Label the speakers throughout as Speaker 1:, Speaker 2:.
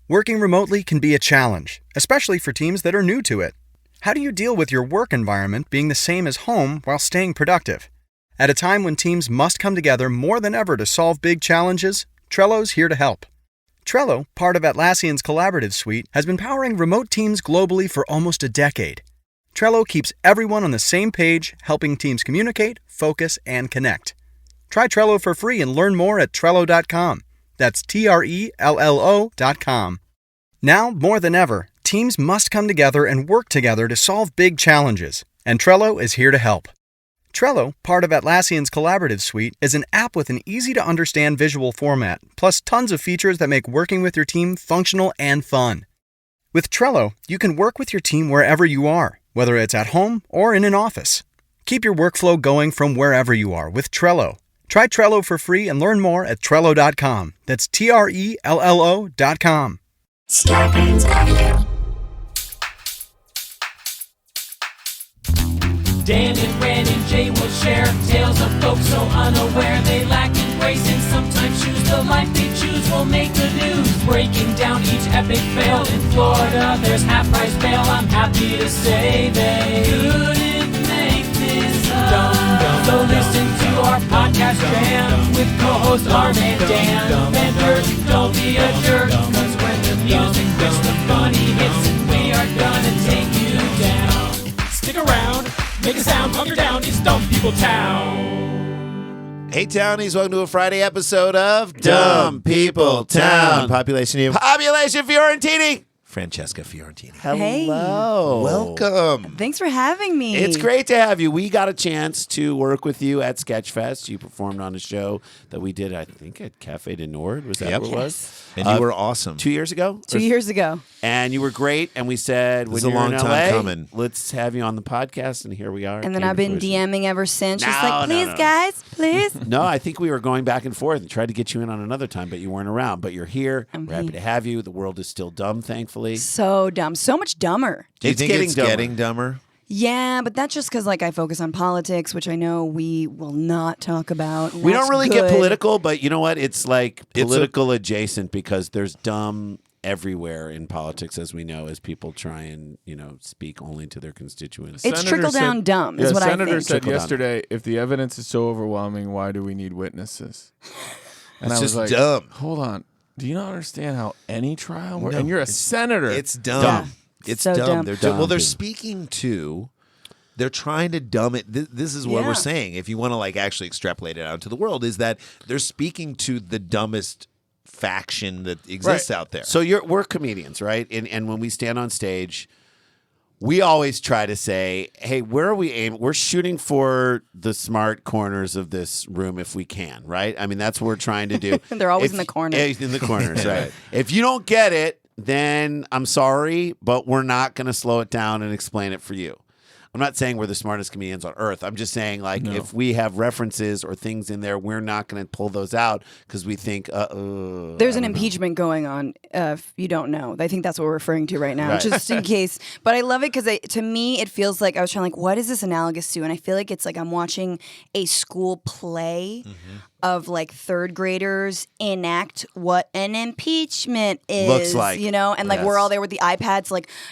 Speaker 1: Working remotely can be a challenge, especially for teams that are new to it. How do you deal with your work environment being the same as home while staying productive? At a time when teams must come together more than ever to solve big challenges, Trello's here to help. Trello, part of Atlassian's collaborative suite, has been powering remote teams globally for almost a decade. Trello keeps everyone on the same page, helping teams communicate, focus, and connect. Try Trello for free and learn more at Trello.com. That's Trello.com. Now, more than ever, teams must come together and work together to solve big challenges, and Trello is here to help. Trello, part of Atlassian's collaborative suite, is an app with an easy-to-understand visual format, plus tons of features that make working with your team functional and fun. With Trello, you can work with your team wherever you are, whether it's at home or in an office. Keep your workflow going from wherever you are with Trello. Try Trello for free and learn more at Trello.com. That's Trello.com.
Speaker 2: Scarpins Avenue.
Speaker 3: Dan and Ren and Jay will share tales of folks so unaware they lack in grace and sometimes choose the life they choose will make the news. Breaking down each epic fail in Florida, there's half-price bail. I'm happy to say they couldn't make this up. So listen to our podcast jam with co-hosts Arn and Dan. Bender, don't be a jerk, cause when the music hits, the funny hits, and we are gonna take you down. Stick around. Make a sound, hunker down, it's Dumb People Town.
Speaker 4: Hey, Townies, welcome to a Friday episode of Dumb People Town. Population Fiorentini. Francesca Fiorentini. Hello.
Speaker 5: Hey.
Speaker 4: Welcome.
Speaker 5: Thanks for having me.
Speaker 4: It's great to have you. We got a chance to work with you at Sketchfest. You performed on a show that we did, I think, at Cafe de Nord. Was that what it was?
Speaker 6: And you were awesome.
Speaker 4: 2 years ago?
Speaker 5: 2 years ago.
Speaker 4: And you were great. And we said, when
Speaker 6: This is a
Speaker 4: you're
Speaker 6: long
Speaker 4: in
Speaker 6: time
Speaker 4: LA,
Speaker 6: coming.
Speaker 4: let's have you on the podcast. And here we are.
Speaker 5: And then
Speaker 4: Came
Speaker 5: I've
Speaker 4: to
Speaker 5: been
Speaker 4: fruition.
Speaker 5: DMing ever since. Just
Speaker 4: No,
Speaker 5: like,
Speaker 4: no,
Speaker 5: please,
Speaker 4: no.
Speaker 5: guys, please.
Speaker 4: No, I think we were going back and forth and tried to get you in on another time, but you weren't around. But you're here.
Speaker 5: I'm
Speaker 4: We're happy
Speaker 5: here.
Speaker 4: to have you. The world is still dumb, thankfully.
Speaker 5: So dumb. So much dumber.
Speaker 6: Do you
Speaker 4: It's
Speaker 6: think
Speaker 4: getting
Speaker 6: it's
Speaker 4: dumber.
Speaker 6: getting dumber?
Speaker 5: Yeah, but that's just because, like, I focus on politics, which I know we will not talk about. and
Speaker 4: We don't
Speaker 5: that's
Speaker 4: really get
Speaker 5: good.
Speaker 4: political, but you know what? It's like
Speaker 6: It's a-
Speaker 4: political adjacent because there's dumb everywhere in politics, as we know, as people try and, speak only to their constituents.
Speaker 5: It's trickle-down dumb is what I
Speaker 7: Senator
Speaker 5: think.
Speaker 7: said
Speaker 4: Trickle-down.
Speaker 7: yesterday, if the evidence is so overwhelming, why do we need witnesses? And
Speaker 6: It's
Speaker 7: I was
Speaker 6: just
Speaker 7: like,
Speaker 6: dumb.
Speaker 7: hold on. Do you not understand how any trial works?
Speaker 6: No,
Speaker 7: And you're a
Speaker 6: it's-
Speaker 7: senator.
Speaker 6: It's dumb.
Speaker 5: Yeah.
Speaker 6: It's
Speaker 5: So
Speaker 6: dumb.
Speaker 5: dumb.
Speaker 6: They're
Speaker 4: Dumb,
Speaker 6: well, they're
Speaker 4: dude.
Speaker 6: speaking to. They're trying to dumb it. This is what
Speaker 5: Yeah.
Speaker 6: we're saying. If you want to actually extrapolate it out to the world, is that they're speaking to the dumbest faction that exists out there.
Speaker 4: So we're comedians, right? And when we stand on stage, we always try to say, hey, where are we aiming? We're shooting for the smart corners of this room if we can, right? I mean, that's what we're trying to do.
Speaker 5: They're always in the corner.
Speaker 4: In the corners, right. If you don't get it, then I'm sorry, but we're not going to slow it down and explain it for you. I'm not saying we're the smartest comedians on earth. I'm just saying, if we have references or things in there, we're not going to pull those out because we think,
Speaker 5: There's an impeachment going on, if you don't know. I think that's what we're referring to right now,
Speaker 4: Right.
Speaker 5: just in case. But I love it because to me, it feels like I was trying, what is this analogous to? And I feel like it's like I'm watching a school play of third graders enact what an impeachment is.
Speaker 4: Looks like.
Speaker 5: And we're
Speaker 4: Yes.
Speaker 5: all there with the iPads,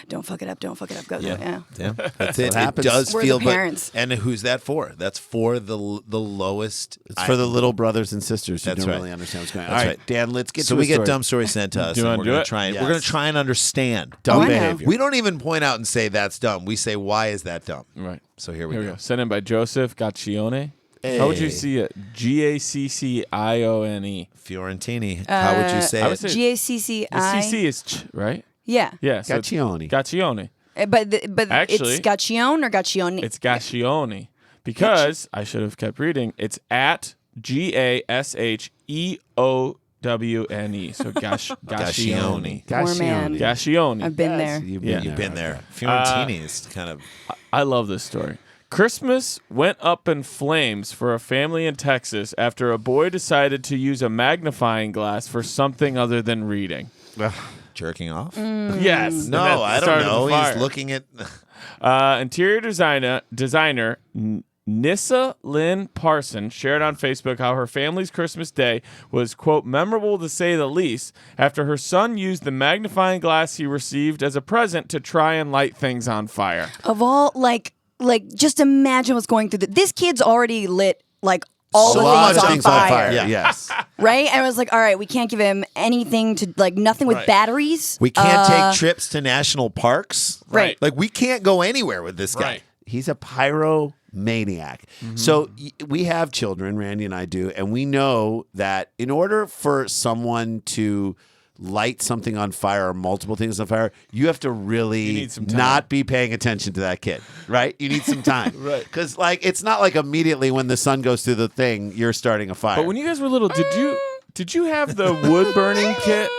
Speaker 5: don't fuck it up, don't fuck it up. Go.
Speaker 6: yeah,
Speaker 5: Yeah.
Speaker 6: that's it. It
Speaker 4: happens.
Speaker 6: does
Speaker 5: We're the
Speaker 6: feel.
Speaker 5: parents.
Speaker 6: And who's that for? That's for the lowest.
Speaker 4: it's for the little brothers and sisters who
Speaker 6: That's
Speaker 4: don't
Speaker 6: right.
Speaker 4: really understand what's going on.
Speaker 6: That's
Speaker 4: All right,
Speaker 6: right.
Speaker 4: Dan, let's get
Speaker 6: So
Speaker 4: to
Speaker 6: we
Speaker 4: a
Speaker 6: get
Speaker 4: story.
Speaker 6: dumb stories sent to us,
Speaker 7: Do you
Speaker 6: and
Speaker 7: wanna
Speaker 6: we're
Speaker 7: do
Speaker 6: gonna
Speaker 7: it?
Speaker 6: try and
Speaker 4: Yes.
Speaker 6: we're gonna try and understand.
Speaker 4: Dumb
Speaker 5: Oh, I know.
Speaker 4: behavior.
Speaker 6: We don't even point out and say that's dumb. We say, why is that dumb?
Speaker 7: right.
Speaker 6: So here we
Speaker 7: Here we
Speaker 6: go.
Speaker 7: go. Sent in by Joseph Gaccione. How would you
Speaker 4: Hey.
Speaker 7: see it? Gaccione.
Speaker 6: Fiorentini. How would you say
Speaker 7: I would
Speaker 6: it?
Speaker 7: say
Speaker 5: GACCI.
Speaker 7: the CC is right?
Speaker 5: Yeah.
Speaker 7: Yeah. So it's
Speaker 4: Gaccione.
Speaker 7: Gaccione.
Speaker 5: But
Speaker 7: Actually-
Speaker 5: it's Gaccione or Gaccione?
Speaker 7: It's Gaccione. Because I should have kept reading. It's at GASHEOWNE. So Gaccione.
Speaker 5: Poor man.
Speaker 7: Gaccione.
Speaker 5: I've been there.
Speaker 4: You've
Speaker 7: Yeah.
Speaker 6: You've been there. Fiorentini is kind of.
Speaker 7: I love this story. Christmas went up in flames for a family in Texas after a boy decided to use a magnifying glass for something other than reading.
Speaker 6: Jerking off?
Speaker 7: Yes. and
Speaker 6: No,
Speaker 7: that
Speaker 6: I don't
Speaker 7: started the
Speaker 6: know.
Speaker 7: fire.
Speaker 6: He's looking at.
Speaker 7: Interior designer Nissa Lynn Parson shared on Facebook how her family's Christmas day was, quote, memorable to say the least, after her son used the magnifying glass he received as a present to try and light things on fire.
Speaker 5: Of all, like, just imagine what's going through this kid's already lit, like, all the things on fire.
Speaker 4: Yeah. Yes.
Speaker 5: Right? And I was like, all right, we can't give him anything to, like, nothing with batteries.
Speaker 6: We can't take trips to national parks.
Speaker 5: Right.
Speaker 6: Like, we can't go anywhere with this guy.
Speaker 7: Right.
Speaker 4: He's a pyromaniac. So we have children, Randy and I do, and we know that in order for someone to light something on fire or multiple things on fire, you have to really
Speaker 7: need some time.
Speaker 4: not be paying attention to that kid, right? You need some time.
Speaker 7: Right.
Speaker 4: Because, like, it's not like immediately when the sun goes through the thing, you're starting a fire.
Speaker 7: But when you guys were little, did you have the wood burning kit?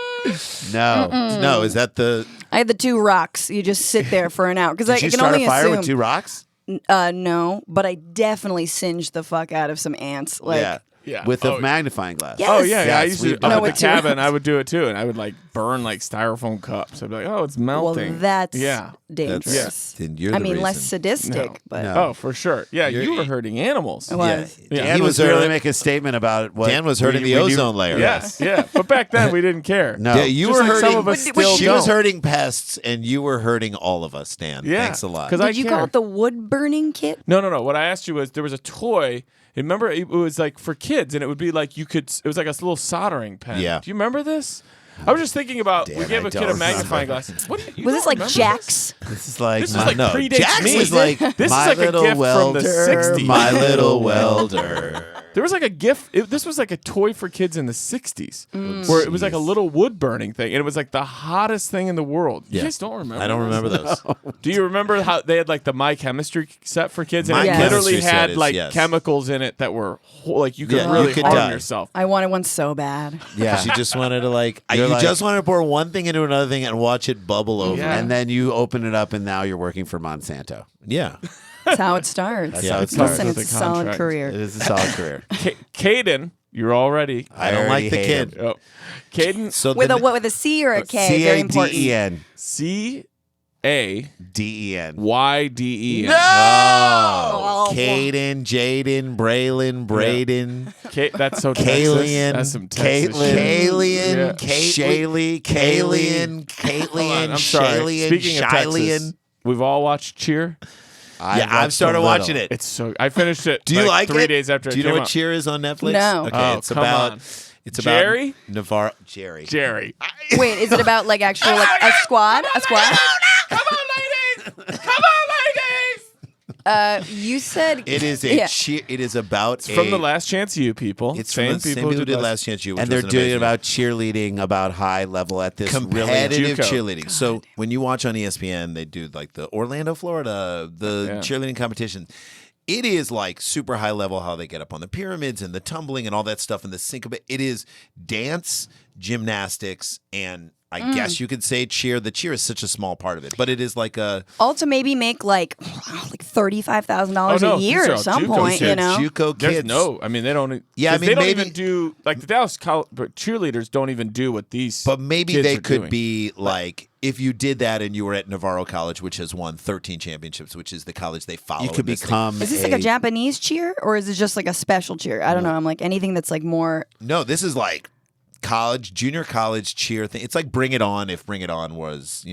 Speaker 4: No.
Speaker 6: No, is that the...
Speaker 5: I had the 2 rocks. You just sit there for an hour. Because I
Speaker 4: Did you
Speaker 5: can
Speaker 4: start
Speaker 5: only
Speaker 4: a fire
Speaker 5: assume.
Speaker 4: with 2 rocks?
Speaker 5: No, but I definitely singed the fuck out of some ants. Like,
Speaker 7: Yeah.
Speaker 4: With a
Speaker 7: Oh,
Speaker 4: magnifying glass.
Speaker 5: Yes.
Speaker 7: Oh yeah, I
Speaker 4: Yes,
Speaker 7: used
Speaker 4: we-
Speaker 7: to up
Speaker 4: No,
Speaker 7: at the
Speaker 5: what to-
Speaker 7: cabin. I would do it too, and I would like burn like styrofoam cups. I'd be like, "Oh, it's melting."
Speaker 5: well, that's
Speaker 7: yeah.
Speaker 5: dangerous.
Speaker 6: Then you're
Speaker 5: I
Speaker 6: the
Speaker 5: mean, less
Speaker 6: reason.
Speaker 5: sadistic,
Speaker 7: No.
Speaker 5: but
Speaker 4: No.
Speaker 7: Oh, for sure. Yeah, you were hurting animals.
Speaker 5: it was.
Speaker 7: Yeah.
Speaker 4: Dan
Speaker 6: He
Speaker 4: was
Speaker 6: was
Speaker 4: really
Speaker 6: hurt-
Speaker 4: make a statement about what
Speaker 6: Dan was hurting the
Speaker 4: when you-
Speaker 6: ozone layer.
Speaker 7: Yes, yeah. But back then we didn't care.
Speaker 4: No.
Speaker 6: Yeah, you
Speaker 7: Just
Speaker 6: were
Speaker 7: like
Speaker 6: hurting.
Speaker 7: some of us
Speaker 5: But
Speaker 7: still
Speaker 6: she
Speaker 7: don't.
Speaker 6: was hurting pests, and you were hurting all of us, Dan.
Speaker 7: Yeah.
Speaker 6: Thanks a lot.
Speaker 7: 'Cause I
Speaker 5: Did you
Speaker 7: care.
Speaker 5: call it the wood burning kit?
Speaker 7: No. What I asked you was there was a toy. Remember, it was like for kids, and it would be like you could. It was like a little soldering pen.
Speaker 6: Yeah.
Speaker 7: Do you remember this? I was just thinking about we
Speaker 6: Dan,
Speaker 7: gave
Speaker 6: I
Speaker 7: a kid a
Speaker 6: don't
Speaker 7: magnifying glass. What do you
Speaker 5: Was
Speaker 7: don't
Speaker 5: this like
Speaker 7: remember
Speaker 5: Jack's?
Speaker 4: This is like
Speaker 7: This is like
Speaker 6: no,
Speaker 7: predates
Speaker 6: Jax
Speaker 7: me.
Speaker 6: was like
Speaker 7: This is
Speaker 4: my
Speaker 7: like a
Speaker 4: little
Speaker 7: gift
Speaker 4: welder,
Speaker 7: from the 60s.
Speaker 6: my little welder.
Speaker 7: There was like a gift. This was like a toy for kids in the 60s where it was like a little wood burning thing. And it was like the hottest thing in the world. You
Speaker 6: Yeah.
Speaker 7: guys don't remember
Speaker 6: I don't
Speaker 7: this?
Speaker 6: remember those.
Speaker 7: Do you remember how they had like the My Chemistry set for kids? And
Speaker 6: My
Speaker 7: it
Speaker 5: Chemistry
Speaker 7: literally
Speaker 6: set
Speaker 7: had
Speaker 6: is-
Speaker 7: like
Speaker 6: yes.
Speaker 7: chemicals in it that were like you could
Speaker 6: Yeah, you
Speaker 7: really
Speaker 6: could
Speaker 7: harm
Speaker 6: die.
Speaker 7: yourself.
Speaker 5: I wanted one so bad.
Speaker 4: Yeah.
Speaker 6: She just wanted to like.
Speaker 4: You're
Speaker 6: you
Speaker 4: like-
Speaker 6: just wanted to pour one thing into another thing and watch it bubble over.
Speaker 7: Yeah.
Speaker 4: And then you open it up, and now you're working for Monsanto.
Speaker 6: Yeah.
Speaker 5: That's how it starts.
Speaker 4: That's
Speaker 6: Yeah,
Speaker 4: how it
Speaker 6: it
Speaker 4: starts.
Speaker 5: Listen,
Speaker 7: with
Speaker 5: it's a
Speaker 7: the
Speaker 5: solid
Speaker 7: contract.
Speaker 5: career.
Speaker 4: It is a solid career.
Speaker 7: Caden, you're all ready.
Speaker 6: I don't
Speaker 4: already
Speaker 6: like the
Speaker 4: hate
Speaker 6: kid.
Speaker 4: him.
Speaker 7: Oh. Caden,
Speaker 6: So
Speaker 5: With
Speaker 6: then-
Speaker 5: a what? With a C or a K? Very important.
Speaker 4: C-A-D-E-N.
Speaker 7: CADEN.
Speaker 4: D-E-N.
Speaker 7: YDEN.
Speaker 6: Oh, Caden, Jaden, Braylon, Braden,
Speaker 7: That's so
Speaker 6: Kalian,
Speaker 7: Texas. That's some Texas
Speaker 4: Caitlin,
Speaker 7: shit.
Speaker 6: Kalian,
Speaker 7: Yeah.
Speaker 4: Shaylee,
Speaker 6: Kalian,
Speaker 7: Hold on,
Speaker 6: Caitlin,
Speaker 7: I'm sorry.
Speaker 6: Shalian,
Speaker 7: Speaking of Texas,
Speaker 6: Shilian.
Speaker 7: we've all watched Cheer.
Speaker 6: I've started watching it.
Speaker 7: It's so. I finished it.
Speaker 6: Do you like
Speaker 7: 3
Speaker 6: it?
Speaker 7: days after
Speaker 6: Do
Speaker 7: it
Speaker 6: you know
Speaker 7: came
Speaker 6: what
Speaker 7: out.
Speaker 6: Cheer is on Netflix?
Speaker 5: No.
Speaker 6: Okay,
Speaker 7: Oh,
Speaker 6: it's
Speaker 7: come
Speaker 6: about
Speaker 7: on.
Speaker 6: it's
Speaker 7: Jerry?
Speaker 6: about Navarro. Jerry.
Speaker 7: Jerry.
Speaker 5: Wait, is it about like actually like a squad? A squad?
Speaker 7: Come on, ladies! Come on, ladies!
Speaker 5: You said
Speaker 6: It is a
Speaker 5: Yeah.
Speaker 6: cheer. It is about
Speaker 7: It's from the Last Chance U people.
Speaker 6: It's from the same people who did Last Chance U, which
Speaker 4: And they're
Speaker 6: was
Speaker 4: doing it
Speaker 6: amazing.
Speaker 4: about cheerleading, about high level at this really
Speaker 6: competitive
Speaker 7: JUCO.
Speaker 6: cheerleading. So when you watch on ESPN, they do like the Orlando, Florida, the
Speaker 7: Yeah.
Speaker 6: cheerleading competition. It is like super high level how they get up on the pyramids and the tumbling and all that stuff and the syncopate. It is dance, gymnastics, and I guess you could say cheer. The cheer is such a small part of it, but it is like a
Speaker 5: all to maybe make like $35,000
Speaker 7: Oh, no,
Speaker 5: a year
Speaker 7: these are
Speaker 5: at some
Speaker 7: JUCO
Speaker 5: point, you
Speaker 7: kids.
Speaker 5: know.
Speaker 6: JUCO
Speaker 7: There's
Speaker 6: kids.
Speaker 7: no. I mean, they don't.
Speaker 6: Yeah, I
Speaker 7: 'cause
Speaker 6: mean,
Speaker 7: they don't
Speaker 6: maybe-
Speaker 7: even do but cheerleaders don't even do what these.
Speaker 6: But maybe
Speaker 7: kids
Speaker 6: they
Speaker 7: are
Speaker 6: could
Speaker 7: doing.
Speaker 6: be like if you did that and you were at Navarro College, which has won 13 championships, which is the college they follow.
Speaker 4: You could
Speaker 6: in this thing.
Speaker 4: become
Speaker 5: Is this like a Japanese cheer or is it just like a special cheer? I don't know. I'm like anything that's like more.
Speaker 6: No, this is like college, junior college cheer thing. It's like Bring It On if Bring It On was,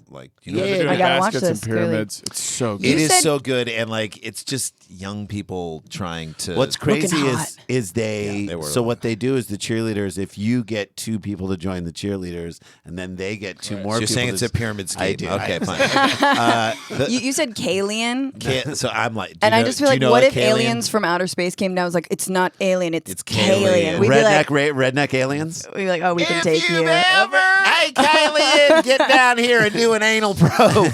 Speaker 6: like,
Speaker 7: They're
Speaker 5: Yeah,
Speaker 7: doing
Speaker 5: I gotta watch
Speaker 7: baskets
Speaker 5: this,
Speaker 7: and pyramids. It's so good.
Speaker 6: It
Speaker 5: You
Speaker 6: is
Speaker 5: said-
Speaker 6: so good, and like it's just young people trying to.
Speaker 4: What's crazy
Speaker 5: Looking
Speaker 4: is
Speaker 5: hot.
Speaker 6: they were
Speaker 4: so what they do is the cheerleaders, if you get 2 people to join the cheerleaders and then they get 2 more
Speaker 6: So you're
Speaker 4: people
Speaker 6: saying
Speaker 4: to,
Speaker 6: it's a pyramid scheme?
Speaker 4: I do.
Speaker 6: Okay, fine.
Speaker 5: You said Kalian,
Speaker 6: So I'm like,
Speaker 5: and I just feel like, what if
Speaker 6: Kalian?
Speaker 5: aliens from outer space came down? I was like, it's not alien, it's
Speaker 6: Kalian.
Speaker 5: Kalian. We'd be like,
Speaker 4: redneck aliens.
Speaker 5: we'd be like, oh, we can take you.
Speaker 6: Hey, Kalian, get down here and do an anal probe.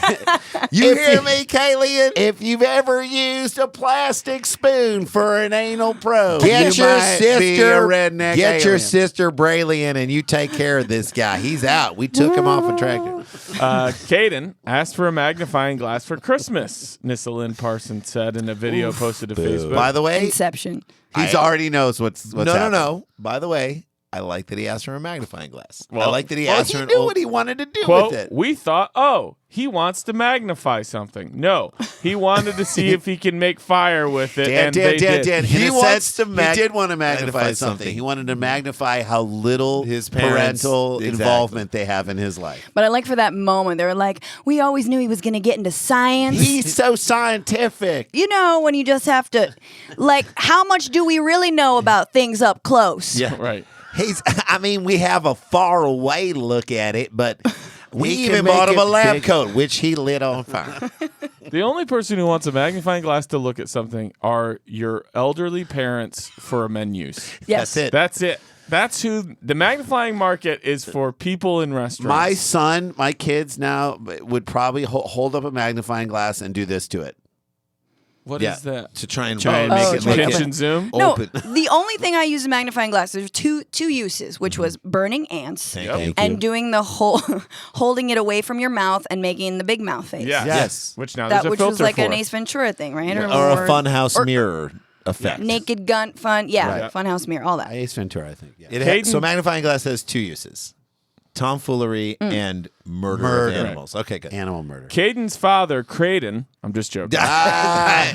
Speaker 6: You hear me, Kalian?
Speaker 4: If you've ever used a plastic spoon for an anal probe,
Speaker 6: Get
Speaker 4: you
Speaker 6: your
Speaker 4: might be a
Speaker 6: sister,
Speaker 4: redneck
Speaker 6: get your
Speaker 4: alien.
Speaker 6: sister Braylon, and you take care of this guy. He's out. We took him off a tractor.
Speaker 7: Caden asked for a magnifying glass for Christmas. Nissa Lynn Parsons said in a video posted to Facebook.
Speaker 6: By the way,
Speaker 5: Inception.
Speaker 4: He already knows what's
Speaker 6: no.
Speaker 4: happening.
Speaker 6: By the way, I like that he asked for a magnifying glass. I
Speaker 7: Well-
Speaker 6: like that he
Speaker 4: Well,
Speaker 6: asked
Speaker 4: he
Speaker 6: for an
Speaker 4: knew
Speaker 6: old...
Speaker 4: what he wanted to do
Speaker 7: Quote,
Speaker 4: with it.
Speaker 7: we thought, he wants to magnify something. No, he wanted to see if he can make fire with it. and they did.
Speaker 4: Dan.
Speaker 6: He
Speaker 4: In a
Speaker 6: wants
Speaker 4: sense,
Speaker 6: to
Speaker 4: he did want to
Speaker 6: magnify
Speaker 4: magnify something.
Speaker 6: something.
Speaker 4: He wanted to magnify how little
Speaker 6: His parents-
Speaker 4: parental
Speaker 6: exactly.
Speaker 4: involvement they have in his life.
Speaker 5: But I like for that moment, they were like, we always knew he was going to get into science.
Speaker 4: He's so scientific.
Speaker 5: You know, when you just have to, like, how much do we really know about things up close?
Speaker 6: Yeah.
Speaker 7: Right.
Speaker 4: We have a far away look at it, but
Speaker 6: We
Speaker 4: he
Speaker 6: even
Speaker 4: can make
Speaker 6: bought him
Speaker 4: it
Speaker 6: a lab
Speaker 4: big.
Speaker 6: coat, which he lit on fire.
Speaker 7: The only person who wants a magnifying glass to look at something are your elderly parents for a men's use.
Speaker 5: Yes.
Speaker 6: That's it.
Speaker 7: That's it. That's who the magnifying market is for people in restaurants.
Speaker 4: My son, my kids now would probably hold up a magnifying glass and do this to it.
Speaker 7: What
Speaker 6: Yeah.
Speaker 7: is that?
Speaker 6: To try and
Speaker 4: Try and
Speaker 6: make
Speaker 5: Oh,
Speaker 6: it
Speaker 5: to
Speaker 6: look
Speaker 5: make
Speaker 7: Pinch
Speaker 5: it-
Speaker 7: and zoom?
Speaker 5: No,
Speaker 6: open.
Speaker 5: the only thing I use a magnifying glass, there's two uses, which was burning ants
Speaker 6: Thank
Speaker 5: and
Speaker 6: you.
Speaker 5: doing the whole, holding it away from your mouth and making the big mouth face.
Speaker 7: Yeah.
Speaker 6: Yes.
Speaker 7: Which now
Speaker 5: That
Speaker 7: there's a
Speaker 5: which
Speaker 7: filter
Speaker 5: was like
Speaker 7: for.
Speaker 5: an Ace Ventura thing, right?
Speaker 6: Or a funhouse
Speaker 5: or
Speaker 6: mirror effect.
Speaker 5: Naked gun fun. Yeah,
Speaker 7: Right.
Speaker 5: funhouse mirror, all that.
Speaker 4: Ace Ventura, I think. Yeah.
Speaker 6: So magnifying glass has two uses: tomfoolery and murder of
Speaker 4: Murder.
Speaker 6: animals. Okay, good.
Speaker 4: Animal murder.
Speaker 7: Caden's father, Creighton, I'm just joking.
Speaker 6: I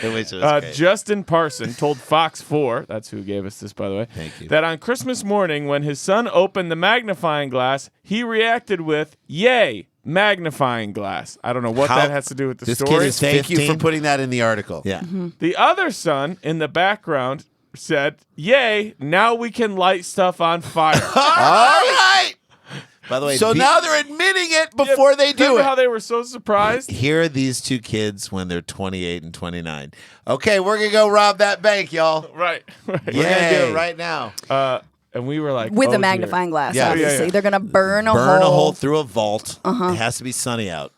Speaker 6: wish it was great.
Speaker 7: Justin Parson told Fox 4, that's who gave us this, by the way,
Speaker 6: Thank you.
Speaker 7: that on Christmas morning, when his son opened the magnifying glass, he reacted with, yay, magnifying glass. I don't know what
Speaker 6: How-
Speaker 7: that has to do with the
Speaker 6: this kid
Speaker 7: story.
Speaker 6: is
Speaker 4: Thank you
Speaker 6: 15?
Speaker 4: for putting that in the article.
Speaker 6: Yeah.
Speaker 7: The other son in the background said, yay, now we can light stuff on fire.
Speaker 4: All right.
Speaker 6: By the way,
Speaker 4: So now they're admitting it before they do
Speaker 7: Remember
Speaker 4: it.
Speaker 7: how they were so surprised?
Speaker 6: here are these two kids when they're 28 and 29. Okay, we're gonna go rob that bank, y'all.
Speaker 7: Right.
Speaker 6: We're gonna do
Speaker 4: Yay.
Speaker 6: it right now.
Speaker 7: And we were like,
Speaker 5: With
Speaker 7: oh,
Speaker 5: a magnifying glass,
Speaker 6: Yeah.
Speaker 5: obviously.
Speaker 7: Yeah.
Speaker 5: They're going to burn a
Speaker 6: Burn
Speaker 5: hole.
Speaker 6: a hole through a vault. It has to be sunny out.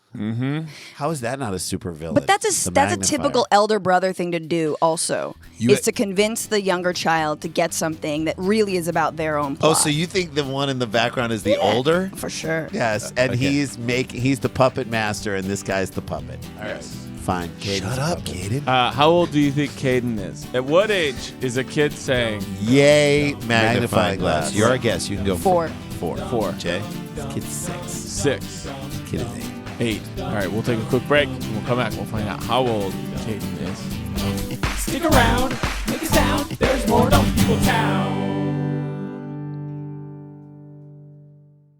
Speaker 4: How is that not a super villain?
Speaker 5: But that's
Speaker 4: The
Speaker 5: a
Speaker 4: magnifier.
Speaker 5: typical elder brother thing to do also.
Speaker 6: You-
Speaker 5: is to convince the younger child to get something that really is about their own plot.
Speaker 6: Oh, so you think the one in the background is the older?
Speaker 5: For sure.
Speaker 4: Yes, and
Speaker 6: Okay.
Speaker 4: he's the puppet master, and this guy's the puppet. All right, fine. Caden's
Speaker 6: Shut
Speaker 4: the
Speaker 6: up,
Speaker 4: puppet.
Speaker 6: Caden.
Speaker 7: How old do you think Caden is? At what age is a kid saying
Speaker 4: Yay,
Speaker 6: Magnifying glass. You're a guess. You can go
Speaker 5: 4.
Speaker 7: 4,
Speaker 6: Jay?
Speaker 4: This kid's 6.
Speaker 7: 6,
Speaker 6: Kid is 8.
Speaker 7: 8? All right, we'll take a quick break. And we'll come back. We'll find out how old Caden is.
Speaker 3: Stick around, make a sound. There's more Dumb People Town.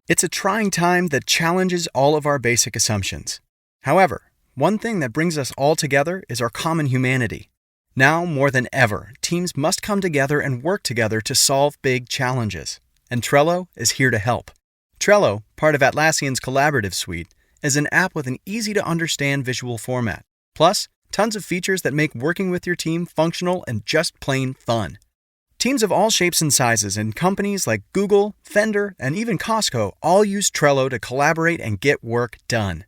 Speaker 1: It's a trying time that challenges all of our basic assumptions. However, one thing that brings us all together is our common humanity. Now, more than ever, teams must come together and work together to solve big challenges. And Trello is here to help. Trello, part of Atlassian's collaborative suite, is an app with an easy-to-understand visual format. Plus, tons of features that make working with your team functional and just plain fun. Teams of all shapes and sizes in companies like Google, Fender, and even Costco all use Trello to collaborate and get work done.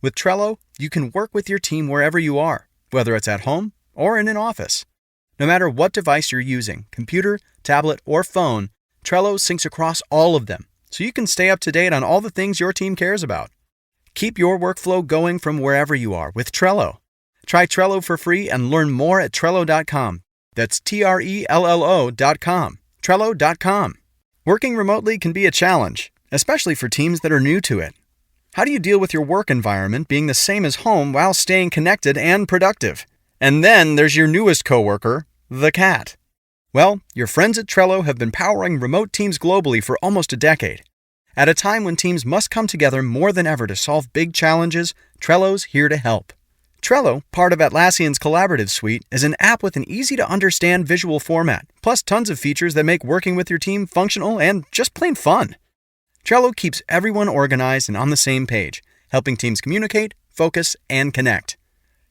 Speaker 1: With Trello, you can work with your team wherever you are, whether it's at home or in an office. No matter what device you're using, computer, tablet, or phone, Trello syncs across all of them, so you can stay up to date on all the things your team cares about. Keep your workflow going from wherever you are with Trello. Try Trello for free and learn more at Trello.com. That's Trello.com. Trello.com. Working remotely can be a challenge, especially for teams that are new to it. How do you deal with your work environment being the same as home while staying connected and productive? And then there's your newest coworker, the cat. Well, your friends at Trello have been powering remote teams globally for almost a decade. At a time when teams must come together more than ever to solve big challenges, Trello's here to help. Trello, part of Atlassian's collaborative suite, is an app with an easy-to-understand visual format, plus tons of features that make working with your team functional and just plain fun. Trello keeps everyone organized and on the same page, helping teams communicate, focus, and connect.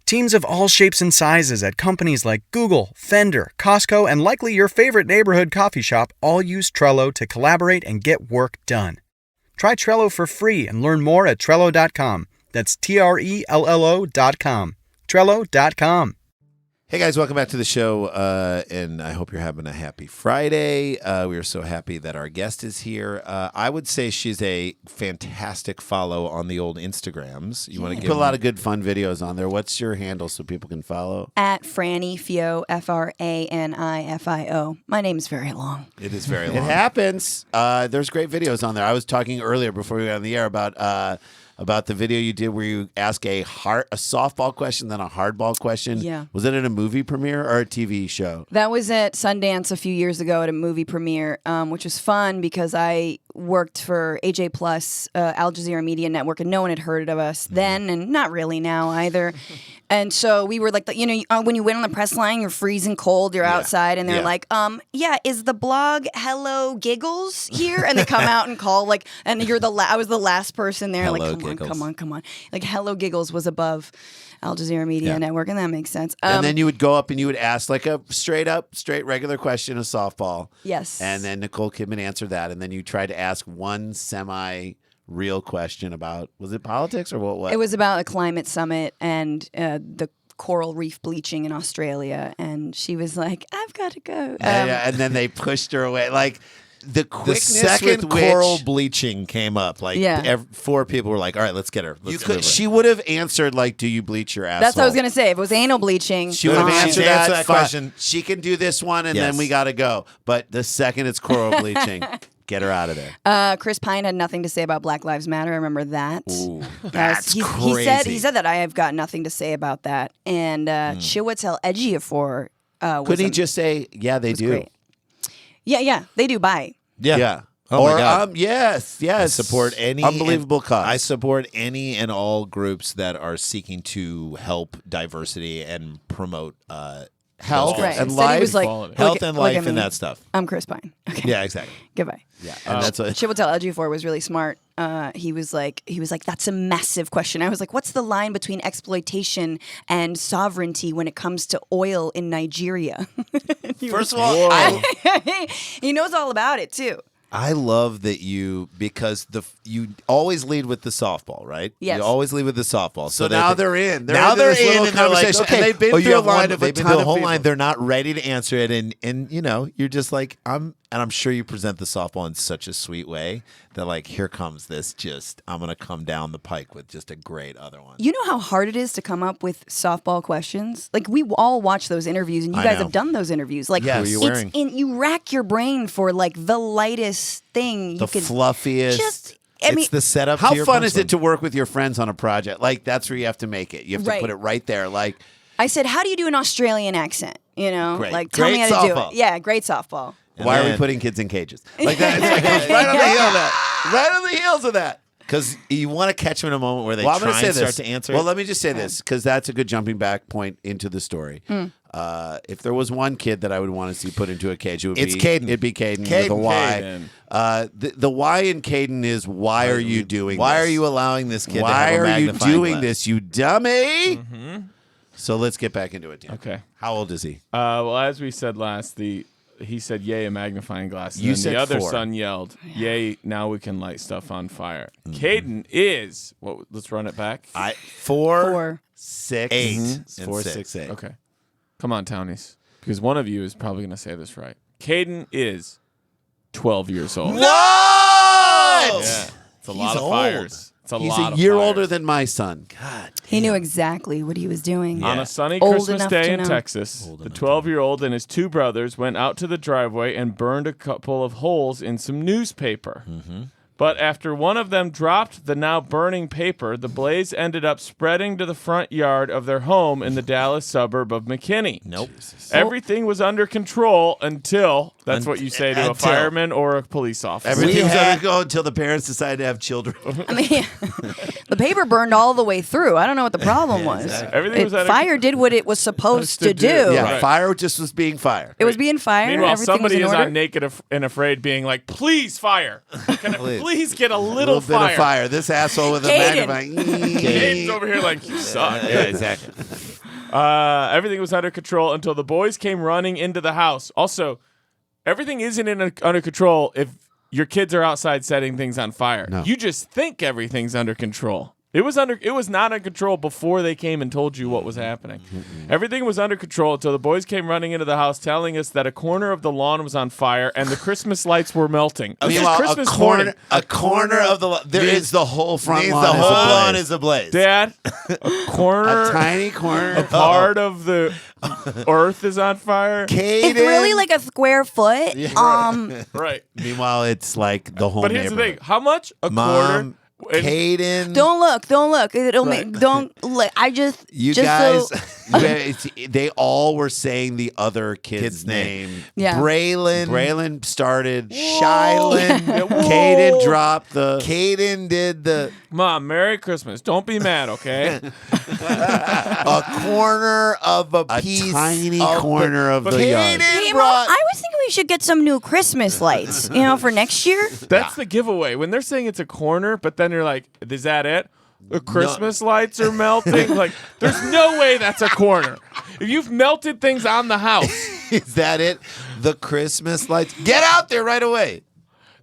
Speaker 1: Teams of all shapes and sizes at companies like Google, Fender, Costco, and likely your favorite neighborhood coffee shop all use Trello to collaborate and get work done. Try Trello for free and learn more at Trello.com. That's Trello.com. Trello.com.
Speaker 6: Hey guys, welcome back to the show, and I hope you're having a happy Friday. We are so happy that our guest is here. I would say she's a fantastic follow on the old Instagrams. You want to
Speaker 4: You
Speaker 6: give
Speaker 4: put a lot of good fun videos on there. What's your handle so people can follow?
Speaker 5: At Franny Fio, FRANIFIO. My name is very long.
Speaker 6: It is very
Speaker 4: It
Speaker 6: long.
Speaker 4: happens. There's great videos on there. I was talking earlier before we got on the air about the video you did where you ask a softball question, then a hardball question.
Speaker 5: Yeah.
Speaker 4: Was it at a movie premiere or a TV show?
Speaker 5: That was at Sundance a few years ago at a movie premiere, which was fun because I worked for AJ Plus, Al Jazeera Media Network, and no one had heard of us then, and not really now either. And so we were like, when you went on the press line, you're freezing cold, you're outside, and they're like, is the blog Hello Giggles here? And they come out and call, and you're I was the last person there,
Speaker 6: Hello,
Speaker 5: come on. Like, Hello Giggles was above Al Jazeera Media Network, and that makes sense.
Speaker 4: And then you would go up and you would ask like a straight regular question of softball.
Speaker 5: Yes.
Speaker 4: And then Nicole Kidman answered that. And then you tried to ask one semi-real question about, was it politics or what?
Speaker 5: It was about a climate summit and the coral reef bleaching in Australia. And she was like, I've got to go.
Speaker 4: and then they pushed her away. Like, the
Speaker 6: The
Speaker 4: quickness
Speaker 6: second
Speaker 4: with which
Speaker 6: coral bleaching came up, four people were like, all right, let's get her. Let's move her.
Speaker 4: she would have answered like, do you bleach your asshole?
Speaker 5: That's what I was going to say. If it was anal bleaching,
Speaker 4: She would have
Speaker 5: fine.
Speaker 4: answered
Speaker 6: She'd answer
Speaker 4: that,
Speaker 6: that
Speaker 4: fine.
Speaker 6: question.
Speaker 4: She can do this one, and
Speaker 6: Yes.
Speaker 4: then we got to go. But the second it's coral bleaching, get her out of there.
Speaker 5: Chris Pine had nothing to say about Black Lives Matter. I remember that.
Speaker 4: Ooh,
Speaker 5: That's
Speaker 4: that's
Speaker 5: crazy. He said that I have got nothing to say about that. And Chiwetel Ejiofor
Speaker 4: Couldn't he just say, yeah, they do?
Speaker 5: great. Yeah, they do. Bye.
Speaker 4: Yeah.
Speaker 6: Oh my
Speaker 4: or,
Speaker 6: God.
Speaker 4: Yes.
Speaker 6: I support any
Speaker 4: unbelievable cause.
Speaker 6: I support any and all groups that are seeking to help diversity and promote
Speaker 4: health
Speaker 5: Right.
Speaker 4: and
Speaker 5: Instead
Speaker 4: life.
Speaker 5: he was like,
Speaker 7: Quality.
Speaker 5: look
Speaker 6: health
Speaker 5: at-
Speaker 6: and
Speaker 5: look at
Speaker 6: life and
Speaker 5: me.
Speaker 6: that stuff.
Speaker 5: I'm Chris Pine. Okay.
Speaker 6: Yeah, exactly.
Speaker 5: Goodbye.
Speaker 4: yeah,
Speaker 6: And that's what
Speaker 5: Chiwetel Ejiofor was really smart. He was like, that's a massive question. I was like, what's the line between exploitation and sovereignty when it comes to oil in Nigeria?
Speaker 6: First of all,
Speaker 5: He knows all about it too.
Speaker 6: I love that because you always lead with the softball, right?
Speaker 5: Yes.
Speaker 6: You always lead with the softball.
Speaker 4: So now they're in.
Speaker 6: Now
Speaker 4: into
Speaker 6: they're
Speaker 4: this little
Speaker 6: in, and they're like,
Speaker 4: conversation,
Speaker 6: okay,
Speaker 4: and they've been
Speaker 6: you
Speaker 4: through a
Speaker 6: have
Speaker 4: line
Speaker 6: one-
Speaker 4: of
Speaker 6: they've
Speaker 4: a
Speaker 6: been
Speaker 4: ton
Speaker 6: through the
Speaker 4: of
Speaker 6: whole
Speaker 4: people.
Speaker 6: line. They're not ready to answer it, and you're just like, I'm sure you present the softball in such a sweet way that like, here comes this. I'm gonna come down the pike with just a great other one.
Speaker 5: You know how hard it is to come up with softball questions? Like, we all watch those interviews, and you
Speaker 6: I
Speaker 5: guys
Speaker 6: know.
Speaker 5: have done those interviews. Like,
Speaker 6: Yes. Who are you wearing?
Speaker 5: you rack your brain for like the lightest thing you
Speaker 4: The
Speaker 5: could
Speaker 4: fluffiest.
Speaker 5: just. I mean,
Speaker 6: It's the setup.
Speaker 4: How
Speaker 6: to your
Speaker 4: fun is
Speaker 6: punchline.
Speaker 4: it to work with your friends on a project? Like, that's where you have to make it. You have to
Speaker 5: Right.
Speaker 4: put it right there. Like,
Speaker 5: I said, how do you do an Australian accent? You know,
Speaker 6: Great.
Speaker 5: like tell me
Speaker 6: Great
Speaker 5: how to do
Speaker 6: softball.
Speaker 5: it. Yeah, great softball.
Speaker 4: why are we
Speaker 6: then-
Speaker 4: putting kids in cages? Like that. It's like, right on the heel of that. Right on the heels of that.
Speaker 6: Because you want to catch them in a moment where they
Speaker 4: Well, I'm
Speaker 6: try
Speaker 4: going to
Speaker 6: and
Speaker 4: say
Speaker 6: start
Speaker 4: this.
Speaker 6: to answer.
Speaker 4: Well,
Speaker 6: it.
Speaker 4: let me just say this because that's a good jumping back point into the story. If there was one kid that I would want to see put into a cage, it would
Speaker 6: It's
Speaker 4: be
Speaker 6: Caden.
Speaker 4: It'd be Caden with
Speaker 6: Caden.
Speaker 4: a Y.
Speaker 7: Caden.
Speaker 4: The Y in Caden is why are you doing?
Speaker 6: Why
Speaker 4: this?
Speaker 6: are you allowing this kid?
Speaker 4: Why
Speaker 6: to have a
Speaker 4: are you
Speaker 6: magnifying
Speaker 4: doing
Speaker 6: glass?
Speaker 4: this, you dummy? So let's get back into it, Dan.
Speaker 7: Okay.
Speaker 4: How old is he?
Speaker 7: Well, as we said last, he said, "Yay, a magnifying glass." And
Speaker 4: You
Speaker 7: then
Speaker 4: said
Speaker 7: the other
Speaker 4: 4.
Speaker 7: son yelled, "Yay, now we can light stuff on fire." Caden is what? Let's run it back.
Speaker 5: 4.
Speaker 4: 6,
Speaker 6: 8,
Speaker 4: Mhm.
Speaker 6: and
Speaker 4: 4,
Speaker 6: 6.
Speaker 4: 6, 8.
Speaker 7: Okay, come on, townies, because one of you is probably going to say this right. Caden is 12 years old.
Speaker 6: What?
Speaker 7: Yeah, it's a lot
Speaker 6: He's
Speaker 7: of
Speaker 6: old.
Speaker 7: fires. It's a
Speaker 4: He's
Speaker 7: lot
Speaker 4: a
Speaker 7: of
Speaker 4: year
Speaker 7: fires.
Speaker 4: older than my son. God.
Speaker 5: He knew exactly what he was doing.
Speaker 7: On a sunny
Speaker 5: Old
Speaker 7: Christmas
Speaker 5: enough
Speaker 7: day
Speaker 5: to
Speaker 7: in
Speaker 5: know.
Speaker 7: Texas, the 12-year-old and his 2 brothers went out to the driveway and burned a couple of holes in some newspaper. But after one of them dropped the now burning paper, the blaze ended up spreading to the front yard of their home in the Dallas suburb of McKinney.
Speaker 6: Nope.
Speaker 7: Everything was under control until, that's what you say to a
Speaker 6: until.
Speaker 7: fireman or a police officer.
Speaker 4: Everything was
Speaker 6: had-
Speaker 4: going to go until the parents decided to have children.
Speaker 5: I mean, the paper burned all the way through. I don't know what the problem was.
Speaker 7: Everything was under
Speaker 5: Fire did what it was supposed to do.
Speaker 7: do.
Speaker 4: Yeah,
Speaker 7: Right.
Speaker 4: fire just was being fire.
Speaker 5: It was being fired.
Speaker 7: Meanwhile,
Speaker 5: Everything
Speaker 7: somebody
Speaker 5: was in
Speaker 7: is
Speaker 5: order.
Speaker 7: on Naked and Afraid being like, please fire. Can I please get a
Speaker 4: A
Speaker 7: little
Speaker 4: little bit
Speaker 7: fire?
Speaker 4: of fire. This asshole with a
Speaker 5: Caden.
Speaker 4: magnifying.
Speaker 7: Caden's over here like, you suck.
Speaker 6: Yeah, exactly.
Speaker 7: Everything was under control until the boys came running into the house. Also, everything isn't under control if your kids are outside setting things on fire.
Speaker 4: No.
Speaker 7: You just think everything's under control. It was not under control before they came and told you what was happening. Everything was under control until the boys came running into the house telling us that a corner of the lawn was on fire and the Christmas lights were melting. This is
Speaker 4: Meanwhile,
Speaker 7: Christmas morning.
Speaker 6: A corner of the
Speaker 4: the whole front
Speaker 6: means
Speaker 4: lawn
Speaker 6: the
Speaker 4: is
Speaker 6: whole
Speaker 4: ablaze.
Speaker 6: lawn is ablaze.
Speaker 7: Dad, a corner,
Speaker 4: A tiny corner.
Speaker 7: part of the earth is on fire.
Speaker 6: Caden.
Speaker 5: It's really like a square foot.
Speaker 7: Right.
Speaker 4: Meanwhile, it's like the whole
Speaker 7: But here's the
Speaker 4: neighborhood.
Speaker 7: thing. How much? A quarter?
Speaker 6: Mom,
Speaker 7: And-
Speaker 6: Caden.
Speaker 5: Don't look. It'll
Speaker 7: Right.
Speaker 5: make. Don't look. I just.
Speaker 4: You
Speaker 5: just
Speaker 4: guys,
Speaker 5: So,
Speaker 4: they all were saying the other kid's name.
Speaker 5: yeah.
Speaker 6: Braylon.
Speaker 4: Braylon started.
Speaker 6: Shylin.
Speaker 4: Caden dropped the.
Speaker 6: Caden did the
Speaker 7: Mom, Merry Christmas. Don't be mad, okay?
Speaker 6: a corner of a piece.
Speaker 4: tiny
Speaker 6: of
Speaker 4: corner of the
Speaker 6: Caden
Speaker 4: yard.
Speaker 5: Hey, Mom,
Speaker 6: brought.
Speaker 5: I was thinking we should get some new Christmas lights. For next year.
Speaker 7: That's the giveaway. When they're saying it's a corner, but then you're like, is that it? The Christmas lights are melting? Like, there's no way that's a corner. If you've melted things on the house,
Speaker 6: Is that it? The Christmas lights. Get out there right away.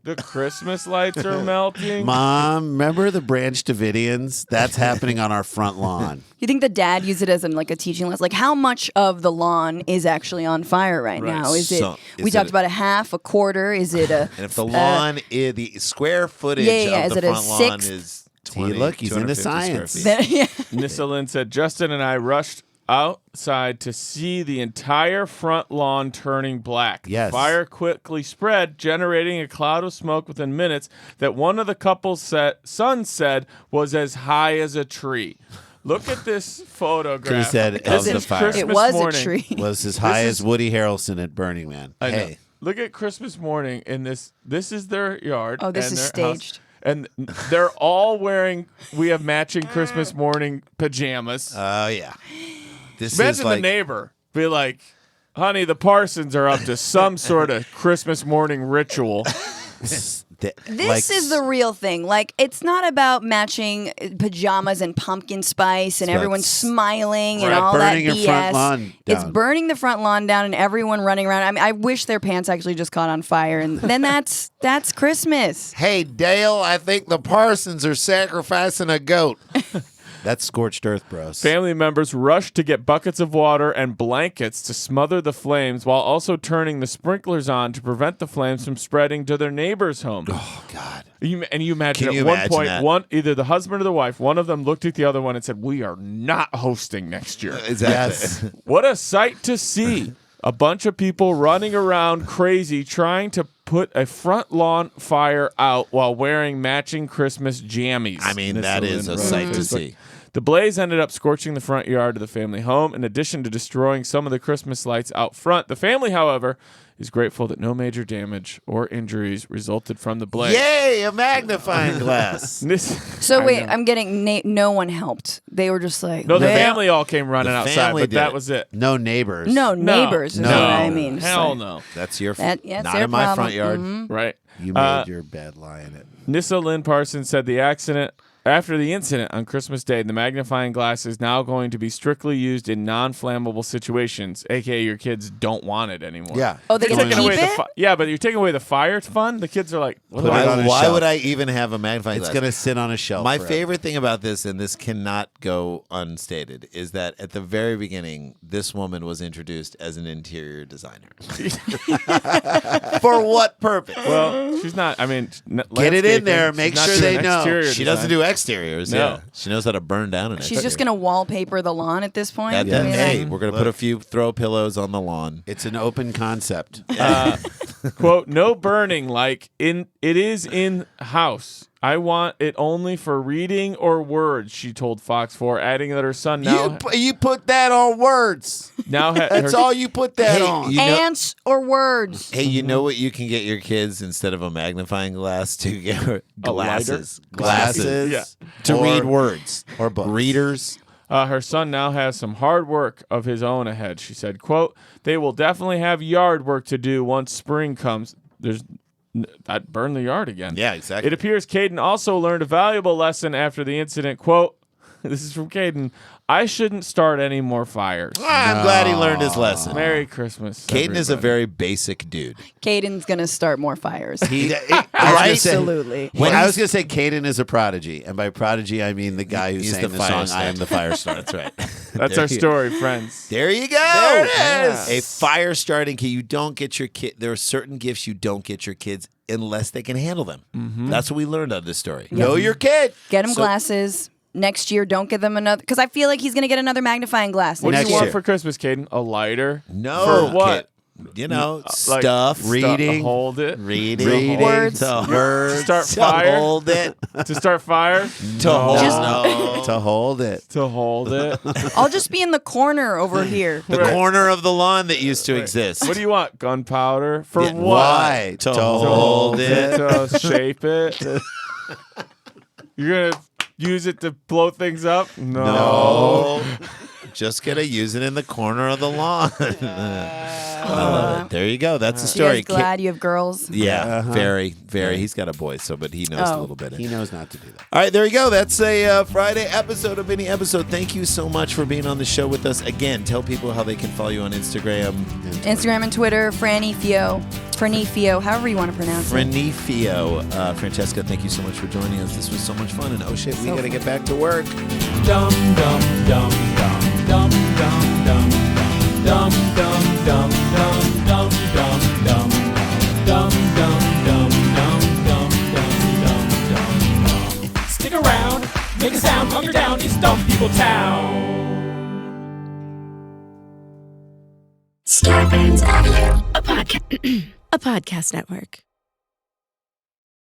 Speaker 7: the Christmas lights are melting.
Speaker 4: Mom, remember the Branch Davidians? That's happening on our front lawn.
Speaker 5: You think the dad used it as like a teaching lesson? Like, how much of the lawn is actually on fire right now? Is it?
Speaker 6: So-
Speaker 5: We
Speaker 6: is
Speaker 5: talked
Speaker 6: it-
Speaker 5: about a half, a quarter. Is it a?
Speaker 6: And if the lawn is the square footage
Speaker 5: yeah,
Speaker 6: of
Speaker 5: is
Speaker 6: the
Speaker 5: it a
Speaker 6: front lawn
Speaker 5: sixth?
Speaker 6: is
Speaker 4: See,
Speaker 6: 20,
Speaker 4: look, he's into
Speaker 6: 250 square
Speaker 4: science.
Speaker 6: feet.
Speaker 5: Then, yeah.
Speaker 7: Nissa Lynn said, Justin and I rushed outside to see the entire front lawn turning black.
Speaker 4: Yes.
Speaker 7: Fire quickly spread, generating a cloud of smoke within minutes that one of the couple's son said was as high as a tree. Look at this photograph.
Speaker 4: He said,
Speaker 7: This
Speaker 4: of the
Speaker 7: is
Speaker 4: fire.
Speaker 7: Christmas
Speaker 5: It was
Speaker 7: morning.
Speaker 5: a tree.
Speaker 4: Was as high
Speaker 7: This
Speaker 4: as Woody Harrelson at Burning Man.
Speaker 7: I know.
Speaker 6: Hey.
Speaker 7: Look at Christmas morning in this. This is their yard.
Speaker 5: Oh, this
Speaker 7: and
Speaker 5: is
Speaker 7: their house.
Speaker 5: staged.
Speaker 7: And they're all wearing. We have matching Christmas morning pajamas.
Speaker 6: Oh yeah. This is
Speaker 7: Imagine
Speaker 6: like
Speaker 7: the neighbor be like, "Honey, the Parsons are up to some sort of Christmas morning ritual."
Speaker 5: This is the real thing. Like, it's not about matching pajamas and pumpkin spice and
Speaker 6: It's about
Speaker 5: everyone smiling and
Speaker 4: Right,
Speaker 5: all that
Speaker 4: burning your
Speaker 5: BS.
Speaker 4: front lawn
Speaker 5: It's
Speaker 4: down.
Speaker 5: burning the front lawn down and everyone running around. I mean, I wish their pants actually just caught on fire, and then that's Christmas.
Speaker 6: Hey Dale, I think the Parsons are sacrificing a goat.
Speaker 4: That's scorched earth, bros.
Speaker 7: Family members rushed to get buckets of water and blankets to smother the flames while also turning the sprinklers on to prevent the flames from spreading to their neighbor's home.
Speaker 6: Oh God.
Speaker 7: You imagine
Speaker 6: Can you
Speaker 7: at one
Speaker 6: imagine
Speaker 7: point,
Speaker 6: that?
Speaker 7: either the husband or the wife, one of them looked at the other one and said, "We are not hosting next year."
Speaker 6: Exactly.
Speaker 7: What a sight to see. A bunch of people running around crazy trying to put a front lawn fire out while wearing matching Christmas jammies.
Speaker 6: I mean,
Speaker 7: Nissa
Speaker 6: that is
Speaker 7: Lynn
Speaker 6: a
Speaker 7: wrote.
Speaker 6: sight to
Speaker 7: It's like-
Speaker 6: see.
Speaker 7: The blaze ended up scorching the front yard of the family home. In addition to destroying some of the Christmas lights out front, the family, however, is grateful that no major damage or injuries resulted from the blaze.
Speaker 6: Yay, a magnifying glass.
Speaker 7: This-
Speaker 5: So
Speaker 7: I
Speaker 5: wait,
Speaker 7: know.
Speaker 5: I'm getting no one helped. They were just like,
Speaker 7: No, the
Speaker 5: well,
Speaker 7: family all came running
Speaker 6: The
Speaker 7: outside,
Speaker 6: family
Speaker 7: but
Speaker 6: did
Speaker 7: that
Speaker 6: it.
Speaker 7: was it.
Speaker 4: No neighbors.
Speaker 5: No, neighbors is
Speaker 7: no,
Speaker 5: what I mean.
Speaker 7: Hell
Speaker 5: So-
Speaker 7: no.
Speaker 6: That's your
Speaker 5: Yeah, it's
Speaker 6: not
Speaker 5: their
Speaker 6: in my
Speaker 5: problem.
Speaker 6: front yard.
Speaker 7: Right.
Speaker 4: You made your bed, lie in it.
Speaker 7: Nissa Lynn Parsons said after the incident on Christmas Day, the magnifying glass is now going to be strictly used in non-flammable situations, aka your kids don't want it anymore.
Speaker 6: Yeah.
Speaker 5: Oh, they
Speaker 7: You're
Speaker 5: get to
Speaker 7: taking
Speaker 5: keep
Speaker 7: away
Speaker 5: it?
Speaker 7: yeah, but you're taking away the fire fun. The kids are like, what do I
Speaker 4: on a
Speaker 6: Why
Speaker 4: shelf.
Speaker 6: would I even have a magnifying
Speaker 4: It's
Speaker 6: glass?
Speaker 4: going to sit on a shelf.
Speaker 6: My
Speaker 4: forever.
Speaker 6: favorite thing about this, and this cannot go unstated, is that at the very beginning, this woman was introduced as an interior designer. For what purpose?
Speaker 7: Well, she's not. I mean,
Speaker 6: Get it in there. Make sure they know. She doesn't do
Speaker 7: it.
Speaker 6: exteriors.
Speaker 7: No.
Speaker 6: Yeah. She knows how to burn down an
Speaker 5: She's just gonna wallpaper the lawn at this point.
Speaker 6: That,
Speaker 5: I mean,
Speaker 6: hey, we're gonna put a few throw pillows on the lawn.
Speaker 4: It's an open concept.
Speaker 7: Quote, no burning like it is in house. I want it only for reading or words, she told Fox 4, adding that her son now
Speaker 6: You put that on words. That's all you put that on.
Speaker 4: you know-
Speaker 5: ants or words.
Speaker 6: Hey, you know what you can get your kids instead of a magnifying glass to get glasses, glasses
Speaker 7: Yeah.
Speaker 6: to
Speaker 4: Or-
Speaker 6: read words
Speaker 4: or books.
Speaker 6: readers.
Speaker 7: Her son now has some hard work of his own ahead. She said, quote, they will definitely have yard work to do once spring comes. I'd burn the yard again.
Speaker 6: Yeah, exactly.
Speaker 7: It appears Caden also learned a valuable lesson after the incident. Quote, This is from Caden. I shouldn't start any more fires.
Speaker 6: I'm glad he learned his lesson.
Speaker 7: Merry Christmas.
Speaker 6: Caden is a
Speaker 7: everybody.
Speaker 6: very basic dude.
Speaker 5: Caden's gonna start more fires.
Speaker 4: Absolutely.
Speaker 5: Absolutely.
Speaker 4: I was going to say Caden is a prodigy. And by prodigy, I mean the guy who
Speaker 6: He's
Speaker 4: sang
Speaker 6: the
Speaker 4: the
Speaker 6: fire
Speaker 4: song, I Am the Fire Starter.
Speaker 6: That's right.
Speaker 7: That's our story, friends.
Speaker 6: There you go.
Speaker 7: There it is.
Speaker 6: A fire starting kit. You don't get your kid. There are certain gifts you don't get your kids unless they can handle them. That's what we learned out of this story. Know your kid.
Speaker 5: Get him glasses. Next year, don't get them another, because I feel like he's gonna get another magnifying glass.
Speaker 7: What do
Speaker 5: next
Speaker 7: you want
Speaker 5: year.
Speaker 7: for Christmas, Caden? A lighter?
Speaker 6: No.
Speaker 7: For what?
Speaker 6: You know,
Speaker 7: Like
Speaker 6: stuff.
Speaker 4: reading.
Speaker 7: Hold it.
Speaker 6: Reading.
Speaker 5: Words.
Speaker 6: To words.
Speaker 7: Start
Speaker 6: to
Speaker 7: fire.
Speaker 6: hold it.
Speaker 7: To start fire?
Speaker 6: To hold
Speaker 5: Just-
Speaker 6: no.
Speaker 4: To hold it.
Speaker 7: To hold it.
Speaker 5: I'll just be in the corner over here.
Speaker 6: The corner of the lawn that used to exist.
Speaker 7: What do you want? Gunpowder? For
Speaker 6: Yeah,
Speaker 7: what?
Speaker 6: why? To hold it.
Speaker 7: To shape it? You're going to use it to blow things up?
Speaker 6: No. Just gonna use it in the corner of the lawn. I love it. There you go. That's the
Speaker 5: You
Speaker 6: story.
Speaker 5: guys glad you have girls?
Speaker 6: Yeah, very, very. He's got a boy, so but he knows a little bit.
Speaker 4: He knows not to do that.
Speaker 6: All right, there you go. That's a Friday episode, a mini episode. Thank you so much for being on the show with us. Again, tell people how they can follow you on Instagram.
Speaker 5: Instagram and Twitter, Franny Fio, however you want to pronounce it.
Speaker 6: Renifio. Francesca, thank you so much for joining us. This was so much fun. And oh shit, we got to get back to work.
Speaker 3: Dum dum dum dum dum dum dum dum dum dum dum dum dum dum dum dum dum dum dum. Stick around, make a sound, calm her down. It's Dumb People Town.
Speaker 2: Scarpins Avenue.
Speaker 8: A podcast network.